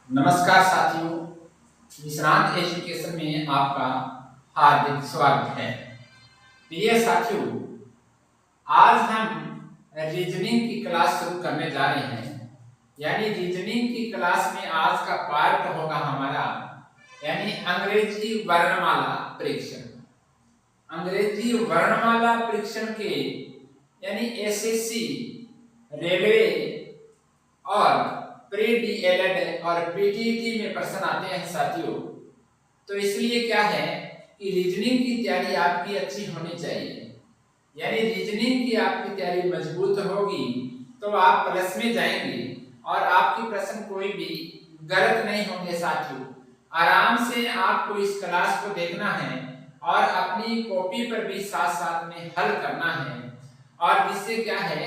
नमस्कार साथियों, निष्णात एजुकेशन में आपका हार्दिक स्वागत है। प्रिय साथियों, आज हम रीजनिंग की क्लास शुरू करने जा रहे हैं। यानी रीजनिंग की क्लास में आज का पार्ट होगा हमारा यानी अंग्रेजी वर्णमाला परीक्षण। अंग्रेजी वर्णमाला परीक्षण के यानी एसएससी, रेलवे और प्री डीएलएड और पीटीटी में प्रश्न आते हैं साथियों। तो इसलिए क्या है कि रीजनिंग की तैयारी आपकी अच्छी होनी चाहिए। यानी रीजनिंग की आपकी तैयारी मजबूत होगी तो आप प्लस में जाएंगे और आपके प्रश्न कोई भी गलत नहीं होंगे साथियों। आराम से आपको इस क्लास को देखना है और अपनी कॉपी पर भी साथ साथ में हल करना है। और जिससे क्या है,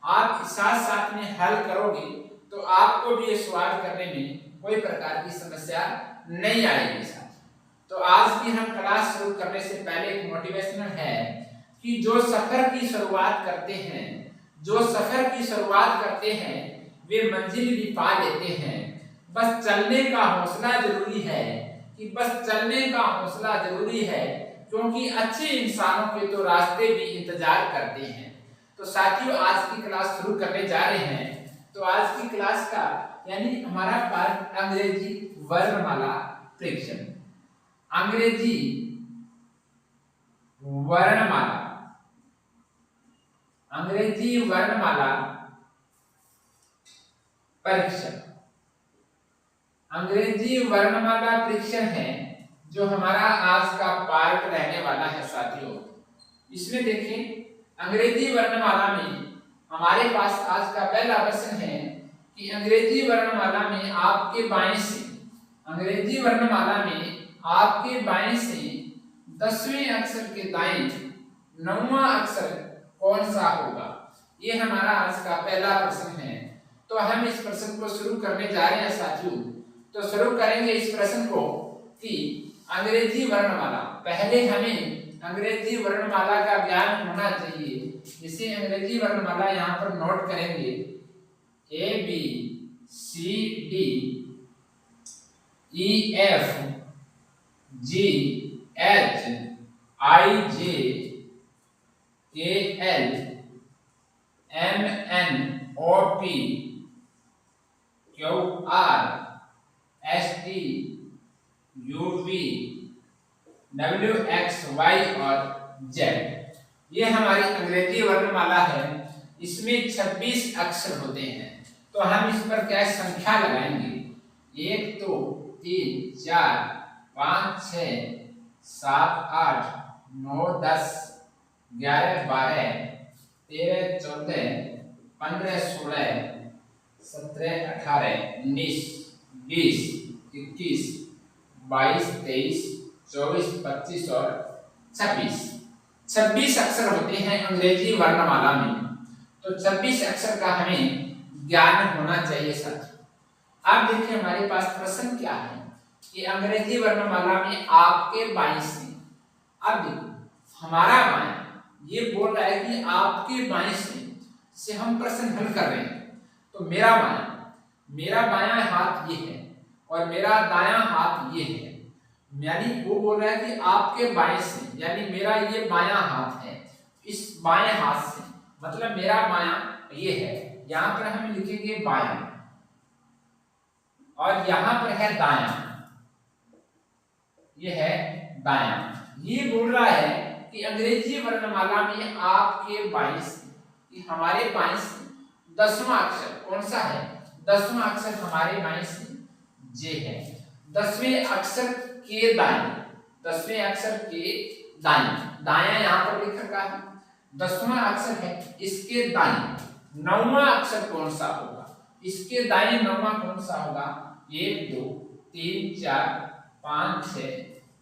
आप साथ साथ में हल करोगे तो आपको भी सवाल करने में कोई प्रकार की समस्या नहीं आएगी साथियों। तो आज भी हम क्लास शुरू करने से पहले एक मोटिवेशनल है कि जो सफर की शुरुआत करते हैं वे मंजिल भी पा लेते हैं। बस चलने का हौसला जरूरी है क्योंकि अच्छे इंसानों के तो रास्ते भी इंतजार करते हैं। तो साथियों, आज की क्लास शुरू करने जा रहे हैं। तो आज की क्लास का यानी हमारा पार्ट अंग्रेजी वर्णमाला परीक्षण। अंग्रेजी वर्णमाला परीक्षण। अंग्रेजी वर्णमाला परीक्षण है जो हमारा आज का पार्ट रहने वाला है साथियों। इसमें देखिए, अंग्रेजी वर्णमाला में हमारे पास आज का पहला प्रश्न है कि अंग्रेजी वर्णमाला में आपके बाएं से 10वें अक्षर के दाएं 9वां अक्षर कौन सा होगा। ये हमारा आज का पहला प्रश्न है। तो हम इस प्रश्न को शुरू करने जा रहे हैं साथियों। तो शुरू करेंगे इस प्रश्न को कि अंग्रेजी वर्णमाला, पहले हमें अंग्रेजी वर्णमाला का ज्ञान होना चाहिए। इसे अंग्रेजी वर्णमाला यहाँ पर नोट करेंगे। A B C D E F G H I J K L M N O P Q R S T U V W X Y और जेड। ये हमारी अंग्रेजी वर्णमाला है। इसमें 26 अक्षर होते हैं। तो हम इस पर क्या संख्या लगाएंगे। 1 2 3 4 5 6 7 8 9 10 11 12 13 14 15 16 17 18 19 20 21 22 23 24 25 और 26 अक्षर होते हैं अंग्रेजी वर्णमाला में। तो 26 अक्षर का हमें ज्ञान होना चाहिए साथियों। अब देखिए हमारे पास प्रश्न क्या है कि अंग्रेजी वर्णमाला में आपके बाएं से, अब देखिए हमारा बाएं ये बोल रहा है कि आपके बाएं से हम प्रश्न हल कर रहे हैं। तो मेरा बायां हाथ ये है और मेरा दायां हाथ ये है। यानी वो बोल रहा है कि आपके बाएं से, यानी मेरा ये बायां हाथ है, इस बाएं हाथ से मतलब मेरा बायां ये है। यहां पर हम लिखेंगे बायां और यहां पर है दायां, ये है दायां। ये बोल रहा है कि अंग्रेजी वर्णमाला में आपके बाएं से, कि हमारे बाएं से 10वां अक्षर कौन सा है। 10वां अक्षर हमारे बाएं से जे है। 10वें अक्षर के दाएं, 10वें अक्षर के दाएं, दायां यहां पर लिख रखा है। 10वां अक्षर है इसके दाएं 9वां अक्षर कौन सा होगा। इसके दाएं 9वां कौन सा होगा। 1 2 3 4 5 6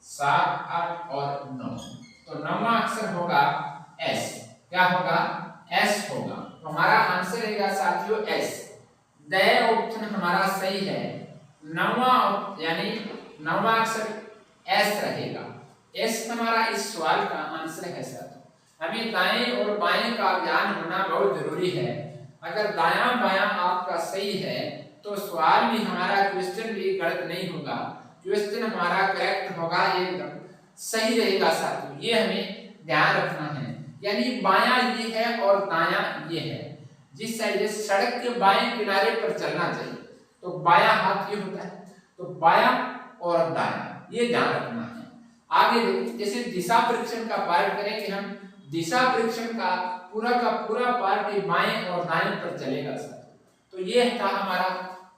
7 8 और 9। तो 9वां अक्षर होगा एस। क्या होगा, एस होगा। तो हमारा आंसर रहेगा साथियों एस। द ऑप्शन हमारा सही है। 9वां यानी 9वां अक्षर एस रहेगा। एस हमारा इस सवाल का आंसर है साथियों। हमें दाएं और बाएं का ज्ञान होना बहुत जरूरी है। अगर दायां बायां आपका सही है तो सवाल भी हमारा, क्वेश्चन भी गलत नहीं होगा, क्वेश्चन हमारा करेक्ट होगा, एकदम सही रहेगा साथियों। ये हमें ध्यान रखना है। यानी बायां ये है और दायां ये है। जिस साइड सड़क के बाएं किनारे पर चलना चाहिए तो बायां हाथ ये होता है, तो बायां और दायां ये ध्यान रखना है। आगे देखिए, जैसे दिशा परीक्षण का पार्ट करेंगे हम, दिशा परीक्षण का पूरा पार्ट बाएं और दाएं पर चलेगा सर। तो ये था हमारा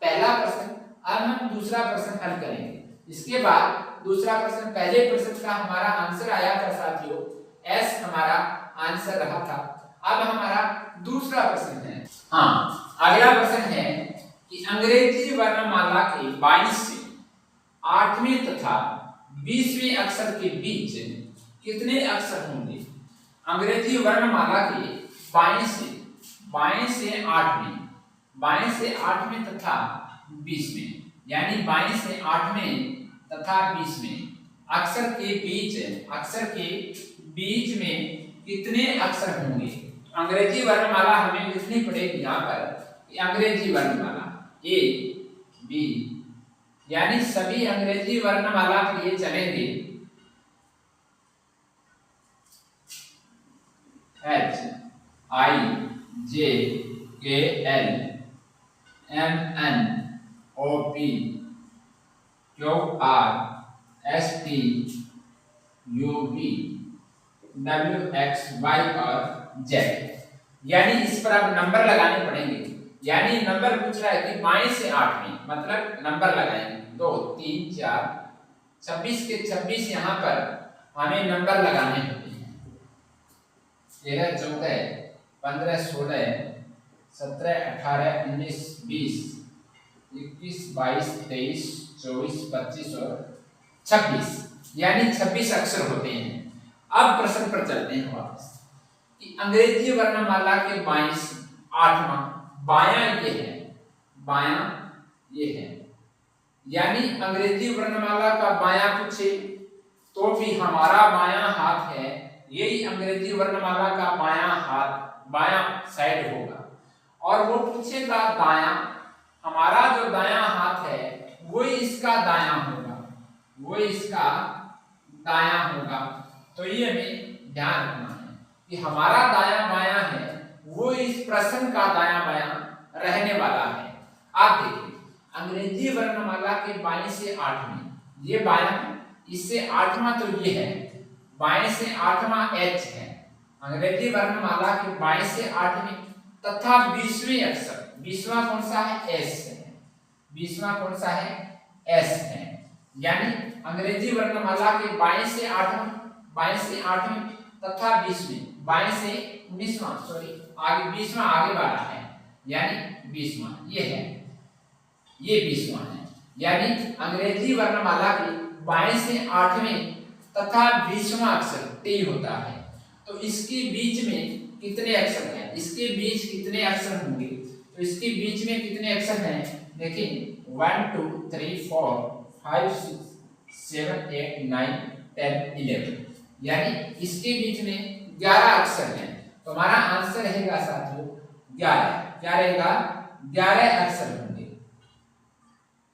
पहला प्रश्न। अब हम दूसरा प्रश्न हल करेंगे। इसके बाद दूसरा प्रश्न, पहले प्रश्न का हमारा आंसर आया था साथियों, एस हमारा आंसर रहा था। अब हमारा दूसरा प्रश्न है, हाँ अगला प्रश्न है कि अंग्रेजी वर्णमाला के 22 से 8वें तथा 20वें अक्षर के बीच कितने अक्षर होंगे? अंग्रेजी वर्णमाला के 22 से 8वें तथा 20वें, यानी 22 से 8वें तथा 20वें अक्षर के बीच में कितने अक्षर होंगे? अंग्रेजी वर्णमाला हमें लिखनी पड़ेगी यहाँ पर। अंग्रेजी वर्णमाला ए बी, यानी सभी अंग्रेजी वर्णमाला के लिए चलेंगे H I J K L M N O P Q R S T U V W X Y और Z। यानी इस पर अब नंबर लगाने पड़ेंगे। यानी नंबर पूछ रहा है कि 22 से 8वें, मतलब नंबर लगाएंगे 2 3 4 26 के 26 यहाँ पर हमें नंबर लगाने होते हैं। 13 14 15 16 17 18 19 20 21 22 23 24 25 और 26, यानी 26 अक्षर होते हैं। अब प्रश्न पर चलते हैं वापस कि अंग्रेजी वर्णमाला के 22 8वां बायां ये है, यानी अंग्रेजी वर्णमाला का बायां पूछे तो भी हमारा बायां हाथ है, यही अंग्रेजी वर्णमाला का बायां साइड होगा। और वो पूछेगा दायां, हमारा जो दायां हाथ है वो इसका दायां होगा, तो ये हमें ध्यान रखना है कि हमारा दायां बायां है वो इस प्रश्न का दायां बायां रहने वाला है। आप देखिए अंग्रेजी वर्णमाला के 22 से 8वें ये बायां, इससे 8वां तो ये है, 22 से 8वां H है। अंग्रेजी वर्णमाला के 22 से 8वें तथा 20वें अक्षर, 20वां कौन सा है? S है। 20वां कौन सा है? S है। यानी अंग्रेजी वर्णमाला के 22 से 8वें तथा 20वें, 22 से 19वां, सॉरी आगे 20वां आगे वाला है, यानी 20वां ये है, ये 20वां है। यानी अंग्रेजी वर्णमाला के 22 से 8वें तथा 20वां अक्षर T होता है। तो इसके बीच में कितने अक्षर हैं? इसके बीच कितने अक्षर होंगे? तो इसके बीच में कितने अक्षर हैं? देखिए 1 2 3 4 5 6 7 8 9 10 11, यानी इसके बीच में 11 अक्षर हैं। तो हमारा आंसर रहेगा साथियों 11। क्या रहेगा? 11 अक्षर होंगे,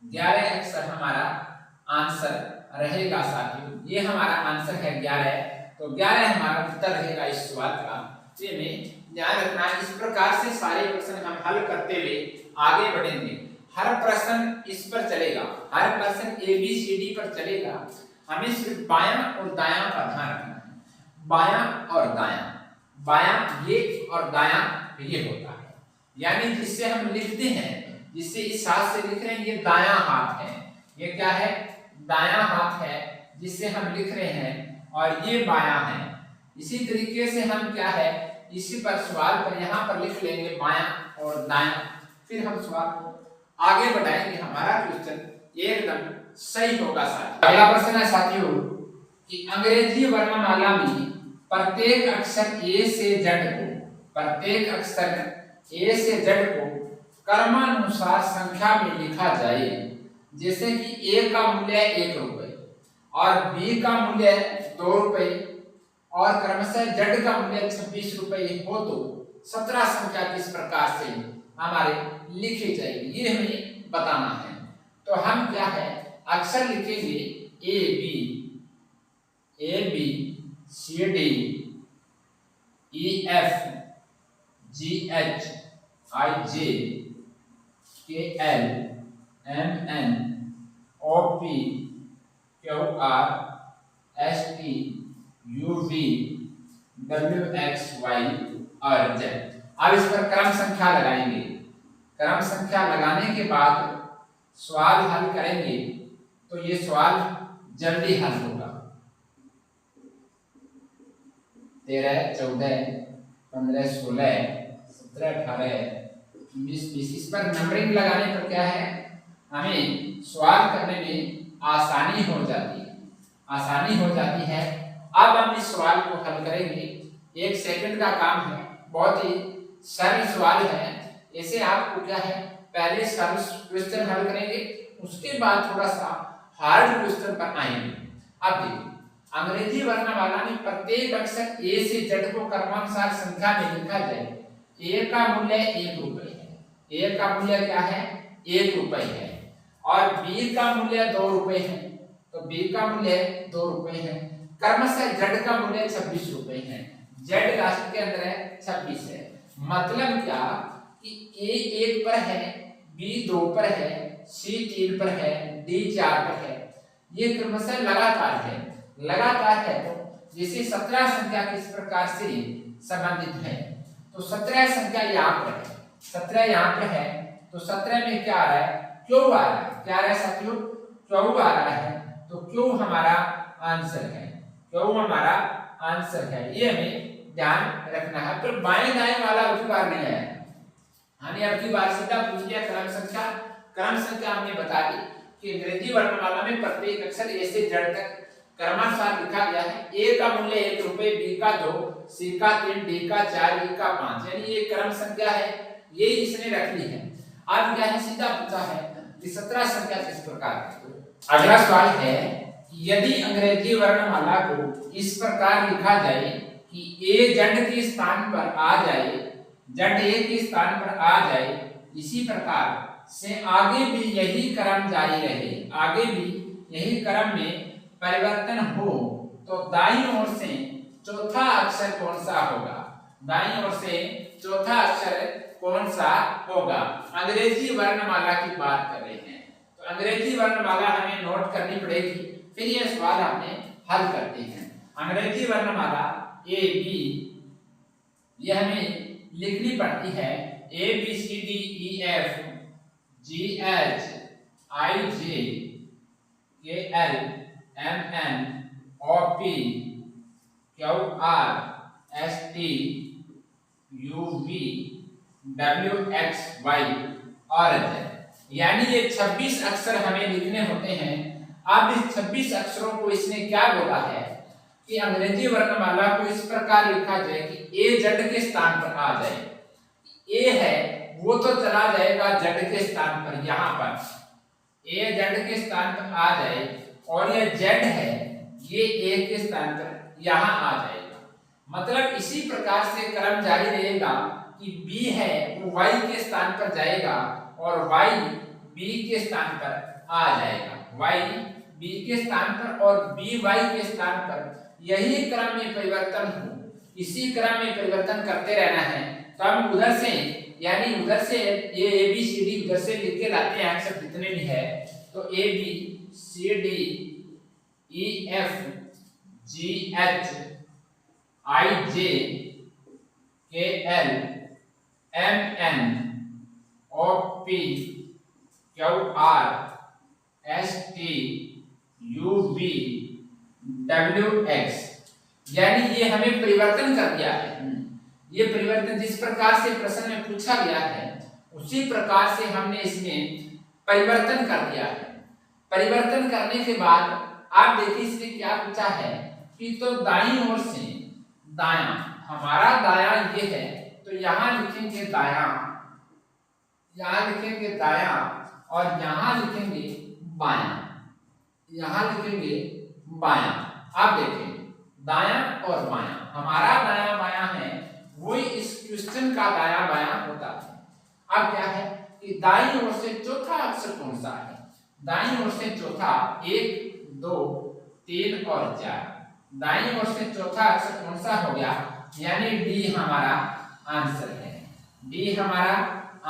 11 अक्षर हमारा आंसर रहेगा साथियों। ये हमारा आंसर है 11। तो 11 हमारा उत्तर रहेगा इस सवाल का। ये में ध्यान रखना, इस प्रकार से सारे प्रश्न हम हल करते हुए आगे बढ़ेंगे। हर प्रश्न इस पर चलेगा, हर प्रश्न ABCD पर चलेगा। हमें सिर्फ बायां और दायां का ध्यान रखना है, बायां और दायां, बायां ये और दायां ये होता है। यानी जिससे हम लिखते हैं, जिससे इस हाथ से लिख रहे हैं ये दायां हाथ है, ये क्या है? दायां हाथ है जिससे हम लिख रहे हैं, और ये बायां है। इसी तरीके से हम क्या है, इसी पर सवाल पर यहाँ पर लिख लेंगे बायां और दायां, फिर हम सवाल को आगे बढ़ाएंगे। हमारा क्वेश्चन एकदम सही होगा साथियों। अगला प्रश्न है साथियों कि अंग्रेजी वर्णमाला में प्रत्येक अक्षर A से Z को, प्रत्येक अक्षर A से Z को क्रमानुसार संख्या में लिखा जाए। जैसे कि A का मूल्य 1 रुपए और B का मूल्य 2 रुपए और क्रमशः Z का मूल्य 26 रुपए हो तो 17 संख्या किस प्रकार से हमारे लिखी जाएगी, ये हमें बताना है। तो हम क्या है अक्षर लिखेंगे A B C D E F G H I J K L M N O P Q R S T U V W X Y और जेड। अब इस पर क्रम संख्या लगाएंगे। क्रम संख्या लगाने के बाद सवाल हल करेंगे तो ये सवाल जल्दी हल होगा। 13 14 15 16 17 18 19 20 इस पर नंबरिंग लगाने पर क्या है हमें सवाल करने में आसानी हो जाती है। अब हम इस सवाल को हल करेंगे। 1 सेकंड का काम है, बहुत ही सरल सवाल है। ऐसे आपको क्या है पहले सरल क्वेश्चन हल करेंगे, उसके बाद थोड़ा सा हार्ड क्वेश्चन पर आएंगे। अब देखिए अंग्रेजी वर्णमाला में प्रत्येक अक्षर ए से जेड को क्रमानुसार संख्या में लिखा जाए। ए का मूल्य 1 रुपए है। ए का मूल्य क्या है 1 रुपए है और बी का मूल्य 2 रुपए है, तो बी का मूल्य 2 रुपए है। क्रमशः जेड का मूल्य 26 रुपए है। जेड राशि के अंदर है 26 है। मतलब क्या कि ए 1 पर है, बी 2 पर है, सी 3 पर है, डी 4 पर है। ये क्रमशः लगातार है तो जैसे 17 संख्या किस प्रकार से संबंधित है, तो 17 संख्या यहाँ पर है, 17 यहाँ पर है, तो 17 में क्या आ रहा है क्यू आ रहा है। क्या आ रहा है साथियों क्यू आ रहा है, तो क्यू हमारा आंसर है। क्यू हमारा आंसर है, ये हमें ध्यान रखना है। तो बाएं दाएं वाला अब की बार नहीं है, हमने अब की बार सीधा पूछ लिया क्रम संख्या हमने बता दी कि अंग्रेजी वर्णमाला में प्रत्येक अक्षर ए से जेड तक क्रमानुसार लिखा गया है। ए का मूल्य 1 रुपए, बी का 2, सी का 3, डी का 4, ई का 5, यानी ये क्रम संख्या है, ये इसने रख ली है। अब क्या है सीधा पूछा है कि 17 संख्या किस प्रकार है। अगला सवाल है कि यदि अंग्रेजी वर्णमाला को इस प्रकार लिखा जाए कि ए जेड के स्थान पर आ जाए, जेड ए के स्थान पर आ जाए, इसी प्रकार से आगे भी यही क्रम जारी रहे, आगे भी यही क्रम में परिवर्तन हो, तो दाईं ओर से चौथा अक्षर कौन सा होगा। दाईं ओर से चौथा अक्षर कौन सा होगा। अंग्रेजी वर्णमाला की बात कर रहे हैं, तो अंग्रेजी वर्णमाला हमें नोट करनी पड़ेगी, फिर यह सवाल हमने हल करते हैं। अंग्रेजी वर्णमाला ए बी यह हमें लिखनी पड़ती है A B C D E F G H I J K L M N O P Q R S T U V W X Y और जेड, यानी ये 26 अक्षर हमें लिखने होते हैं। अब इस 26 अक्षरों को इसने क्या बोला है कि अंग्रेजी वर्णमाला को इस प्रकार लिखा जाए कि ए जेड के स्थान पर आ जाए। ए है वो तो चला जाएगा जेड के स्थान पर, यहाँ पर ए जेड के स्थान पर आ जाए, और ये जेड है ये ए के स्थान पर यहाँ आ जाएगा। मतलब इसी प्रकार से क्रम जारी रहेगा कि बी है वो वाई के स्थान पर जाएगा और वाई बी के स्थान पर आ जाएगा, वाई बी के स्थान पर और बी वाई के स्थान पर। यही क्रम में परिवर्तन हो, इसी क्रम में परिवर्तन करते रहना है। तो हम उधर से यानी उधर से ये ए बी सी डी उधर से लिख के लाते हैं अक्षर जितने भी है, तो A B C D E F G H I J K L M N O P Q R S T U V W X, यानी ये हमें परिवर्तन कर दिया है। ये परिवर्तन जिस प्रकार से प्रश्न में पूछा गया है उसी प्रकार से हमने इसमें परिवर्तन कर दिया है। परिवर्तन करने के बाद आप देखिए इसने क्या पूछा है कि तो दाईं ओर से दायां, हमारा दायां ये है तो यहां लिखेंगे दायां, यहां लिखेंगे दायां और यहां लिखेंगे बायां, यहां लिखेंगे बायां। आप देखें दायां और बायां, हमारा दायां बायां है वही इस क्वेश्चन का दायां बायां होता है। अब क्या है कि दाईं ओर से चौथा अक्षर कौन सा है। दाईं ओर से चौथा 1 2 3 और 4, दाईं ओर से चौथा अक्षर कौन सा हो गया, यानी डी हमारा आंसर है। डी हमारा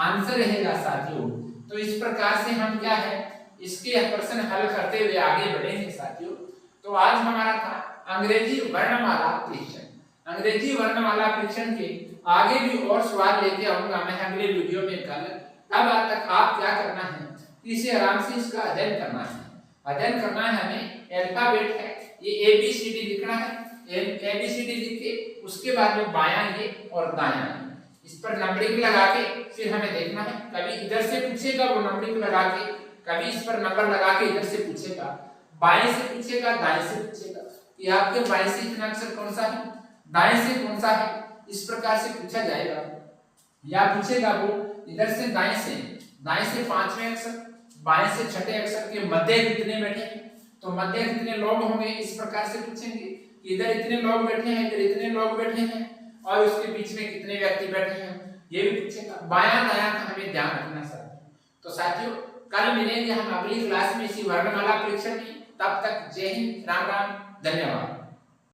आंसर रहेगा साथियों। तो इस प्रकार से हम क्या है इसके प्रश्न हल करते हुए आगे बढ़ेंगे साथियों। तो आज हमारा था अंग्रेजी वर्णमाला परीक्षण। अंग्रेजी वर्णमाला परीक्षण के आगे भी और सवाल लेके आऊंगा मैं अगले वीडियो में कल। तब तक आप क्या करना है, इसे आराम से इसका अध्ययन करना है। अध्ययन करना है हमें, अल्फाबेट है ये ABCD लिखना है। ABCD लिख के उसके बाद में बायां ये और दायां ये, इस पर नंबरिंग लगा के फिर हमें देखना है। कभी इधर से पूछेगा वो नंबरिंग लगा के, कभी इस पर नंबर लगा के इधर से पूछेगा, बाएं से पूछेगा, दाएं से पूछेगा कि आपके बाएं से इतना अक्षर कौन सा है, दाएं से कौन सा है, इस प्रकार से पूछा जाएगा। या पूछेगा वो इधर से दाएं से 5वें अक्षर, बाएं से छठे अक्षर के मध्य कितने बैठे हैं, तो मध्य कितने लोग होंगे, इस प्रकार से पूछेंगे। इधर इतने लोग बैठे हैं, इधर इतने लोग बैठे हैं और उसके बीच में कितने व्यक्ति बैठे हैं, ये भी पूछेगा। बायां दायां का हमें ध्यान रखना साथियों। तो साथियों कल मिलेंगे हम अगली क्लास में इसी वर्णमाला परीक्षण में। तब तक जय हिंद, राम राम, धन्यवाद।